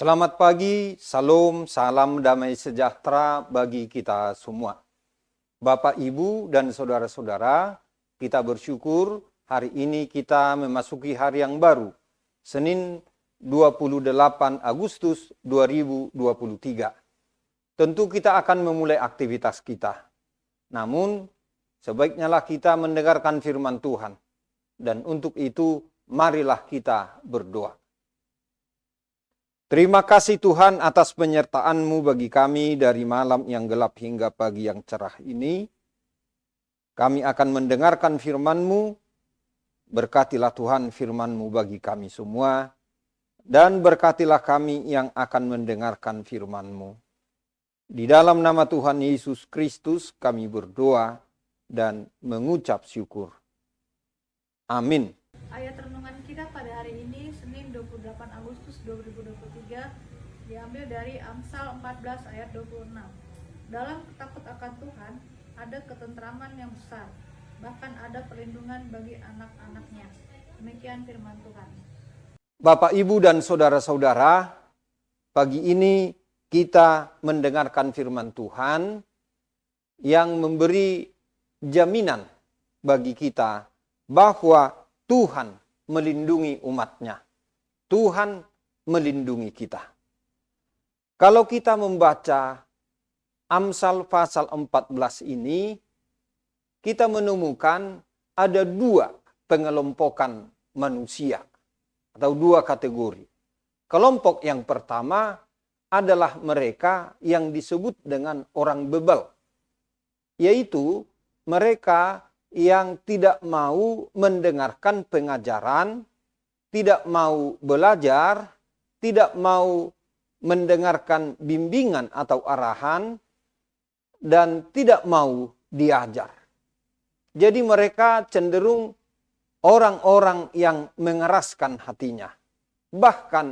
Selamat pagi, salam, salam damai sejahtera bagi kita semua. Bapak, Ibu, dan saudara-saudara, kita bersyukur hari ini kita memasuki hari yang baru, Senin 28 Agustus 2023. Tentu kita akan memulai aktivitas kita. Namun, sebaiknya lah kita mendengarkan firman Tuhan. Dan untuk itu, marilah kita berdoa. Terima kasih Tuhan atas penyertaan-Mu bagi kami dari malam yang gelap hingga pagi yang cerah ini. Kami akan mendengarkan firman-Mu. Berkatilah Tuhan firman-Mu bagi kami semua. Dan berkatilah kami yang akan mendengarkan firman-Mu. Di dalam nama Tuhan Yesus Kristus kami berdoa dan mengucap syukur. Amin. Ayat renungan kita pada hari ini Senin 28 Agustus 2023 diambil dari Amsal 14 ayat 26. Dalam takut akan Tuhan ada ketentraman yang besar, bahkan ada perlindungan bagi anak-anaknya. Demikian firman Tuhan. Bapak, Ibu, dan saudara-saudara, pagi ini kita mendengarkan firman Tuhan yang memberi jaminan bagi kita bahwa Tuhan melindungi umatnya. Tuhan melindungi kita. Kalau kita membaca Amsal pasal 14 ini, kita menemukan ada dua pengelompokan manusia atau dua kategori. Kelompok yang pertama adalah mereka yang disebut dengan orang bebal, yaitu mereka yang tidak mau mendengarkan pengajaran, tidak mau belajar, tidak mau mendengarkan bimbingan atau arahan, dan tidak mau diajar. Jadi mereka cenderung orang-orang yang mengeraskan hatinya. Bahkan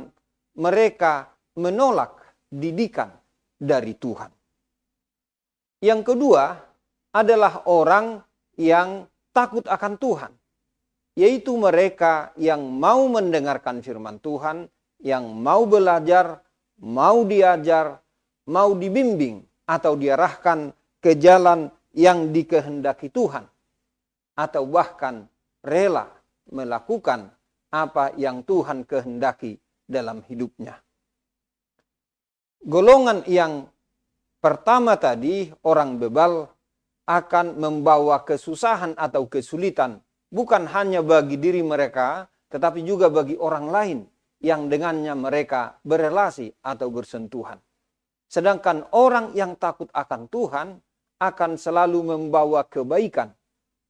mereka menolak didikan dari Tuhan. Yang kedua adalah orang yang takut akan Tuhan, yaitu mereka yang mau mendengarkan firman Tuhan, yang mau belajar, mau diajar, mau dibimbing, atau diarahkan ke jalan yang dikehendaki Tuhan, atau bahkan rela melakukan apa yang Tuhan kehendaki dalam hidupnya. Golongan yang pertama tadi, orang bebal, akan membawa kesusahan atau kesulitan bukan hanya bagi diri mereka, tetapi juga bagi orang lain yang dengannya mereka berelasi atau bersentuhan. Sedangkan orang yang takut akan Tuhan akan selalu membawa kebaikan,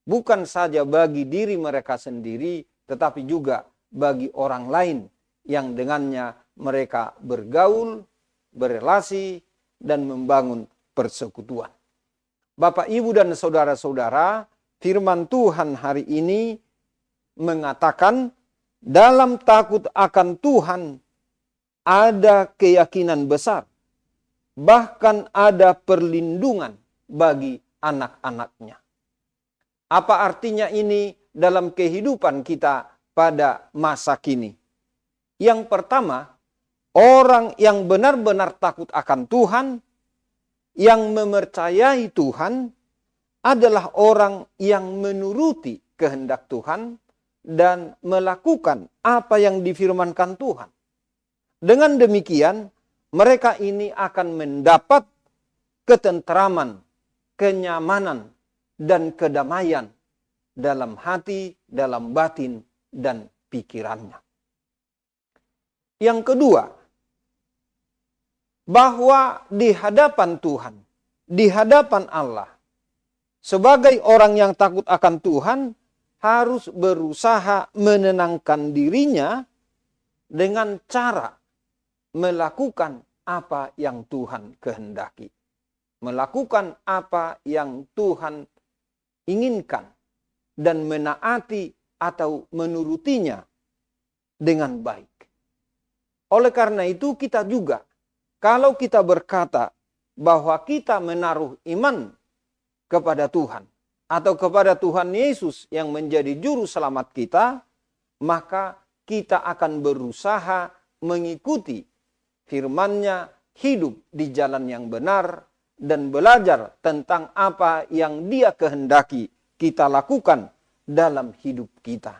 bukan saja bagi diri mereka sendiri, tetapi juga bagi orang lain yang dengannya mereka bergaul, berelasi, dan membangun persekutuan. Bapak, Ibu, dan saudara-saudara, firman Tuhan hari ini mengatakan dalam takut akan Tuhan ada keyakinan besar, bahkan ada perlindungan bagi anak-anaknya. Apa artinya ini dalam kehidupan kita pada masa kini? Yang pertama, orang yang benar-benar takut akan Tuhan, yang mempercayai Tuhan adalah orang yang menuruti kehendak Tuhan dan melakukan apa yang difirmankan Tuhan. Dengan demikian, mereka ini akan mendapat ketentraman, kenyamanan, dan kedamaian dalam hati, dalam batin, dan pikirannya. Yang kedua, bahwa di hadapan Tuhan, di hadapan Allah, sebagai orang yang takut akan Tuhan, harus berusaha menenangkan dirinya dengan cara melakukan apa yang Tuhan kehendaki. Melakukan apa yang Tuhan inginkan dan menaati atau menurutinya dengan baik. Oleh karena itu kita juga, kalau kita berkata bahwa kita menaruh iman kepada Tuhan atau kepada Tuhan Yesus yang menjadi juru selamat kita, maka kita akan berusaha mengikuti firman-Nya, hidup di jalan yang benar, dan belajar tentang apa yang Dia kehendaki kita lakukan dalam hidup kita.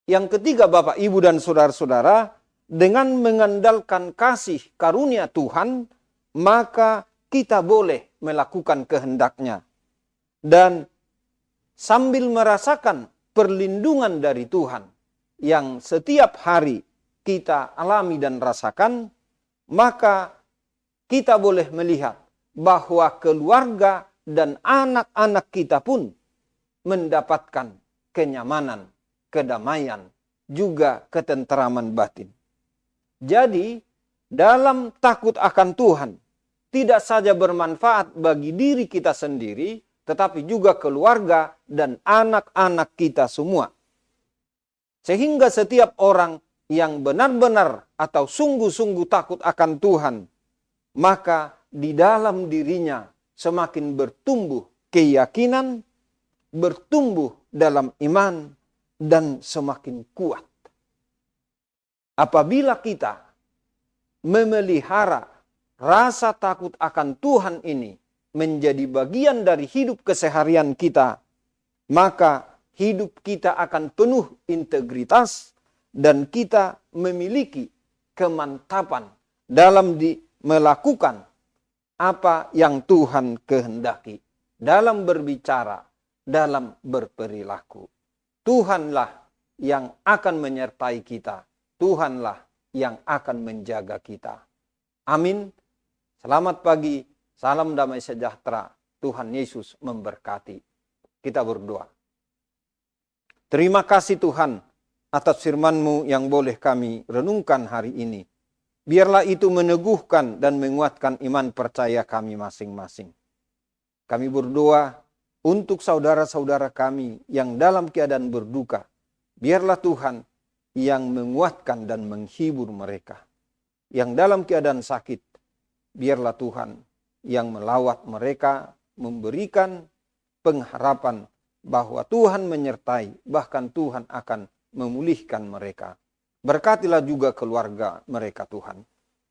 Yang ketiga, Bapak, Ibu, dan saudara-saudara, dengan mengandalkan kasih karunia Tuhan, maka kita boleh melakukan kehendak-Nya. Dan sambil merasakan perlindungan dari Tuhan yang setiap hari kita alami dan rasakan, maka kita boleh melihat bahwa keluarga dan anak-anak kita pun mendapatkan kenyamanan, kedamaian, juga ketenteraman batin. Jadi, dalam takut akan Tuhan, tidak saja bermanfaat bagi diri kita sendiri, tetapi juga keluarga dan anak-anak kita semua. Sehingga setiap orang yang benar-benar atau sungguh-sungguh takut akan Tuhan, maka di dalam dirinya semakin bertumbuh keyakinan, bertumbuh dalam iman, dan semakin kuat. Apabila kita memelihara rasa takut akan Tuhan ini menjadi bagian dari hidup keseharian kita, maka hidup kita akan penuh integritas dan kita memiliki kemantapan dalam melakukan apa yang Tuhan kehendaki, dalam berbicara, dalam berperilaku. Tuhanlah yang akan menyertai kita. Tuhanlah yang akan menjaga kita. Amin. Selamat pagi. Salam damai sejahtera. Tuhan Yesus memberkati. Kita berdoa. Terima kasih Tuhan atas firman-Mu yang boleh kami renungkan hari ini. Biarlah itu meneguhkan dan menguatkan iman percaya kami masing-masing. Kami berdoa untuk saudara-saudara kami yang dalam keadaan berduka. Biarlah Tuhan yang menguatkan dan menghibur mereka. Yang dalam keadaan sakit, biarlah Tuhan yang melawat mereka, memberikan pengharapan bahwa Tuhan menyertai, bahkan Tuhan akan memulihkan mereka. Berkatilah juga keluarga mereka Tuhan.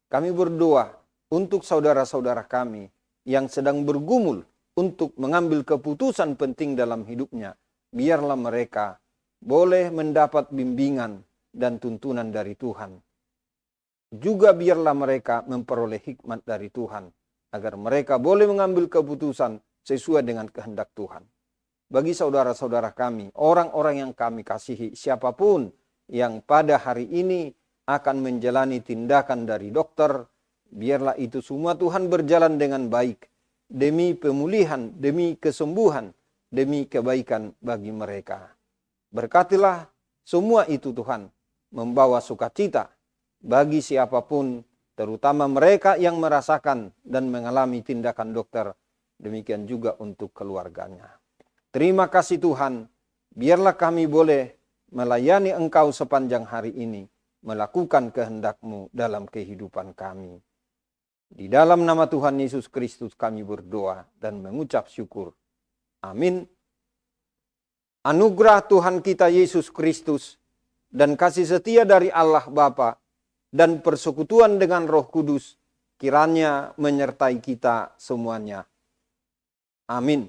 Kami berdoa untuk saudara-saudara kami yang sedang bergumul untuk mengambil keputusan penting dalam hidupnya. Biarlah mereka boleh mendapat bimbingan dan tuntunan dari Tuhan. Juga biarlah mereka memperoleh hikmat dari Tuhan, agar mereka boleh mengambil keputusan sesuai dengan kehendak Tuhan. Bagi saudara-saudara kami, orang-orang yang kami kasihi, siapapun yang pada hari ini akan menjalani tindakan dari dokter, biarlah itu semua Tuhan berjalan dengan baik, demi pemulihan, demi kesembuhan, demi kebaikan bagi mereka. Berkatilah semua itu Tuhan, membawa sukacita bagi siapapun, terutama mereka yang merasakan dan mengalami tindakan dokter, demikian juga untuk keluarganya. Terima kasih Tuhan, biarlah kami boleh melayani Engkau sepanjang hari ini, melakukan kehendak-Mu dalam kehidupan kami. Di dalam nama Tuhan Yesus Kristus kami berdoa dan mengucap syukur. Amin. Anugerah Tuhan kita Yesus Kristus dan kasih setia dari Allah Bapa dan persekutuan dengan Roh Kudus kiranya menyertai kita semuanya. Amin.